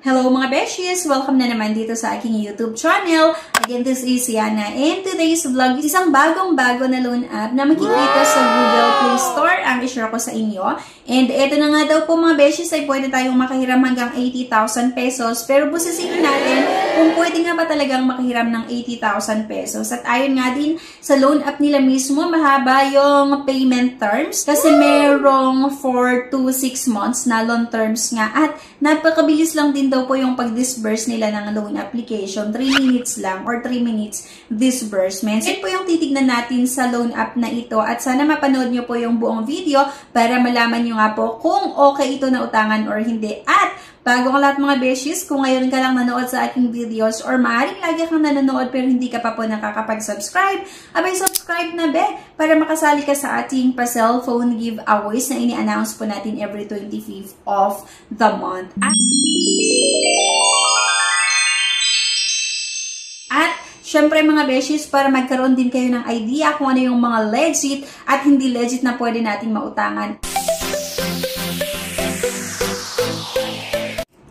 Hello mga beshies! Welcome na naman dito sa aking YouTube channel. Again, this is Yana. And today's vlog is isang bagong-bago na loan app na makikita sa Google Play Store ang i-share ko sa inyo. And eto na nga daw po mga beshies ay pwede tayong makahiram hanggang 80,000 pesos. Pero busisihin natin kung pwede nga ba talagang makahiram ng 80,000 pesos. At ayon nga din sa loan app nila mismo, mahaba yung payment terms. Kasi merong 4 to 6 months na loan terms nga. At napakabilis lang din daw po yung pag-disburse nila ng loan application. 3 minutes lang or 3 minutes disbursements. Yan po yung titignan natin sa loan app na ito at sana mapanood nyo po yung buong video para malaman nyo nga po kung okay ito na utangan or hindi. At bago ang lahat mga beshies, kung ngayon ka lang nanood sa aking videos or maaaring lagi kang nanonood pero hindi ka pa po nakakapag-subscribe, abay subscribe na be para makasali ka sa ating pa-cellphone giveaways na ini-announce po natin every 25th of the month. At syempre mga beshies, para magkaroon din kayo ng idea kung ano yung mga legit at hindi legit na pwede nating mautangan.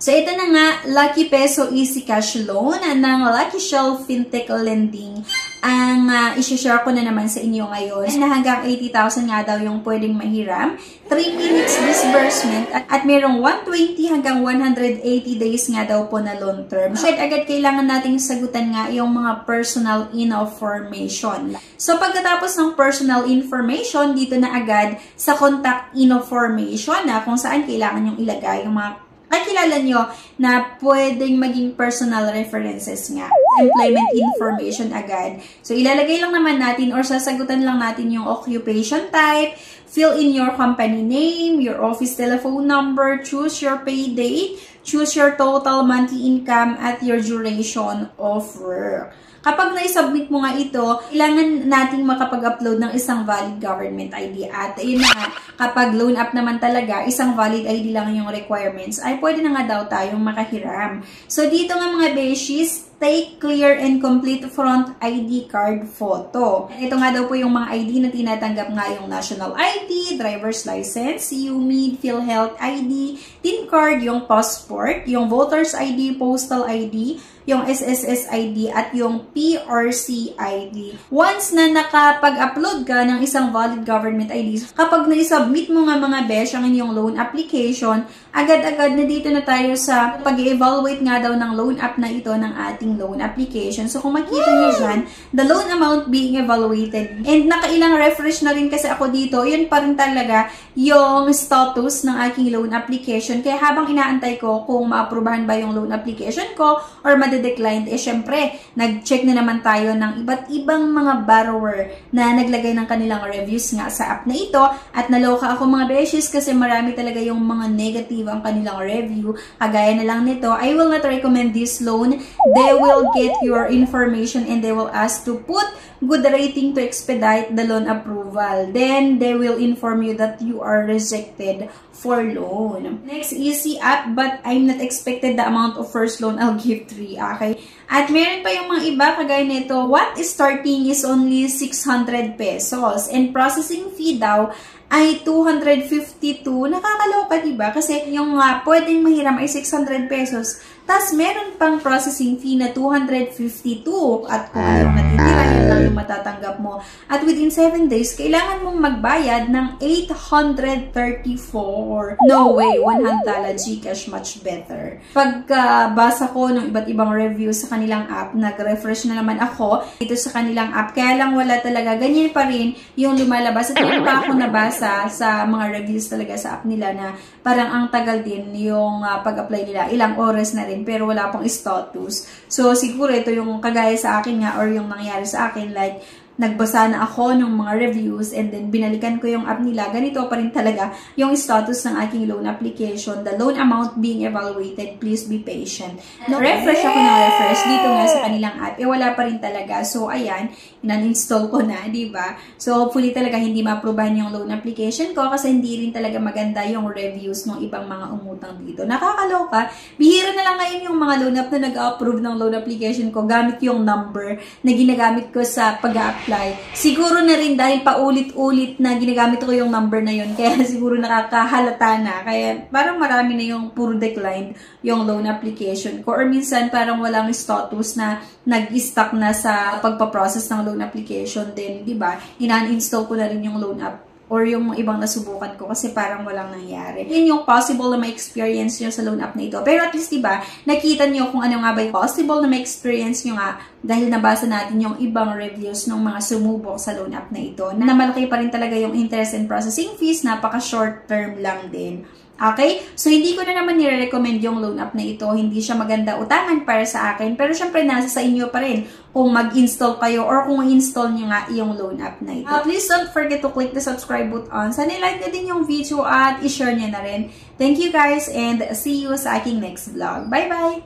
So, ito na nga, Lucky Peso Easy Cash Loan ng Lucky Shell Fintech Lending. Ang isi-share ko na naman sa inyo ngayon na hanggang 80,000 nga daw yung pwedeng mahiram. 3 minutes disbursement at mayroong 120 hanggang 180 days nga daw po na loan term. So, agad kailangan nating sagutan nga yung mga personal information. So, pagkatapos ng personal information, dito na agad sa contact information na kung saan kailangan yung ilagay yung mga kilala nyo na pwedeng maging personal references nga. Employment information agad. So, ilalagay lang naman natin or sasagutan lang natin yung occupation type, fill in your company name, your office telephone number, choose your pay date, choose your total monthly income at your duration of work. Kapag na-submit mo nga ito, kailangan nating makapag-upload ng isang valid government ID. At ayun na nga, kapag loan app naman talaga, isang valid ID lang yung requirements, ay pwede na nga daw tayong makahiram. So dito nga mga beshies, take clear and complete front ID card photo. Ito nga daw po yung mga ID na tinatanggap nga yung national ID, driver's license, UMID, PhilHealth ID, TIN card, yung passport, yung voter's ID, postal ID, yung SSS ID at yung PRC ID. Once na nakapag-upload ka ng isang valid government ID, kapag na-submit mo nga mga besh ang inyong loan application, agad-agad na dito na tayo sa pag-evaluate nga daw ng loan app na ito ng ating loan application. So kung makita nyo dyan, the loan amount being evaluated. And nakailang refresh na rin kasi ako dito, yun pa rin talaga yung status ng aking loan application. Kaya habang inaantay ko kung ma-aprobahan ba yung loan application ko or declined, syempre, nag-check na naman tayo ng iba't ibang mga borrower na naglagay ng kanilang reviews nga sa app na ito at naloka ako mga beshies kasi marami talaga yung mga negative ang kanilang review. Kagaya na lang nito, I will not recommend this loan. They will get your information and they will ask to put good rating to expedite the loan approval. Then, they will inform you that you are rejected for loan. Next, easy app, but I'm not expected the amount of first loan. I'll give 3. Okay? At meron pa yung mga iba, kagaya nito, what is starting is only 600 pesos. And processing fee daw ay 252. Nakakaloka, diba? Kasi yung pwedeng mahiram ay 600 pesos. Tapos, meron pang processing fee na 252. At kung yung natitira, yun lang yung matatanggap mo. At within 7 days, kailangan mong magbayad ng 834. No way, 100 Gcash much better. Pagkabasa ko ng iba't ibang reviews sa kanilang app, nag-refresh na naman ako dito sa kanilang app. Kaya lang wala talaga. Ganyan pa rin yung lumalabas. At hindi pa ako nabasa sa mga reviews talaga sa app nila na parang ang tagal din yung pag-apply nila. Ilang oras na rin. Pero wala pang status. So, siguro ito yung kagaya sa akin nga or yung nangyari sa akin, like, nagbasa na ako ng mga reviews and then binalikan ko yung app nila, ganito pa rin talaga yung status ng aking loan application. The loan amount being evaluated, please be patient. No, refresh ako ng refresh dito nga sa kanilang app. Wala pa rin talaga. So, ayan, in-install ko na, diba? So, hopefully talaga hindi ma-approvean yung loan application ko kasi hindi rin talaga maganda yung reviews ng ibang mga umutang dito. Nakakaloka. Bihira na na lang ngayon yung mga loan app na nag-approve ng loan application ko gamit yung number na ginagamit ko sa pag-apply. Siguro na rin dahil paulit-ulit na ginagamit ko yung number na yun, kaya siguro nakakahalata na. Kaya parang marami na yung puro declined yung loan application ko. Or minsan parang walang status na nag-stuck na sa pagpaprocess ng loan application din, di ba? Ina-uninstall ko na rin yung loan app or yung ibang nasubukan ko kasi parang walang nangyari. Yun yung possible na ma-experience nyo sa loan app na ito. Pero at least, diba, nakita nyo kung ano nga ba yung possible na ma-experience nyo nga dahil nabasa natin yung ibang reviews ng mga sumubok sa loan app na ito. Na malaki pa rin talaga yung interest and processing fees, napaka-short term lang din. Okay? So, hindi ko na naman nire-recommend yung loan app na ito. Hindi siya maganda utangan para sa akin. Pero, syempre, nasa sa inyo pa rin kung mag-install kayo or kung install nyo nga yung loan app na ito. Please don't forget to click the subscribe button. Sana like na din yung video at i-share nyo na rin. Thank you guys and see you sa aking next vlog. Bye-bye!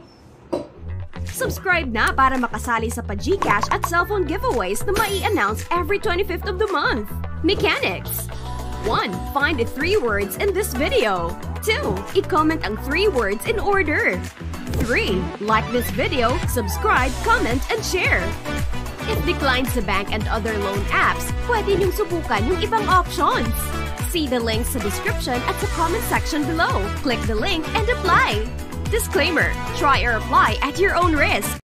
Subscribe na para makasali sa pa-GCash at cellphone giveaways na mai-announce every 25th of the month. Mechanics! 1. Find the 3 words in this video. 2. I-comment ang 3 words in order. 3. Like this video, subscribe, comment, and share. If declined sa bank and other loan apps, pwede niyong subukan yung ibang options. See the links sa description at sa comment section below. Click the link and apply. Disclaimer: try or apply at your own risk.